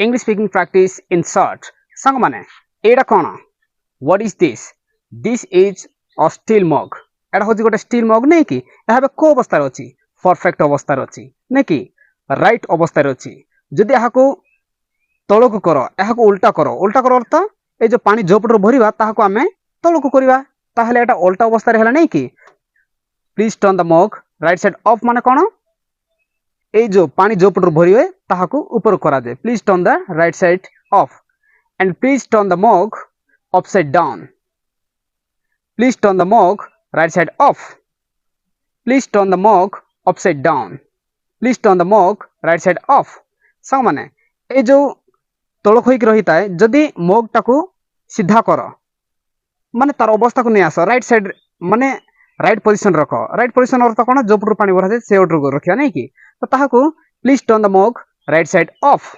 English speaking practice in short. Sangmane, Etah cone? What is this? This is a steel mug. एटा होची गोटे steel मग नै कि एहा को अवस्था रे अछि? परफेक्ट अवस्था रे अछि नै कि राइट अवस्था रे अछि। जदि एहा को तळको करो, एहा को उल्टा करो अर्थ ए जो पानी जोपटर भरिबा ताहा को हमें तळको करिबा ताहले एटा उल्टा अवस्था रे हला नै कि? Please turn the mug right side up माने कोन? ए जो पानी जोपटर भरिबे ताहा को ऊपर करा दे। Please turn the right side off and please turn the mug upside down. Please turn the mug right side off. Please turn the mug upside down. Please turn the mug right side off. सांग माने ए जो तळक होइक रहिता है जदि मग टाको सीधा करो माने तार अवस्था को नै आसो राइट साइड माने राइट पोजीशन रखो। राइट पोजीशन अर्थ कोन? जोपटर पानी भरा दे से ओटर रखिया नै कि तो ताहा को please turn the mug right side of.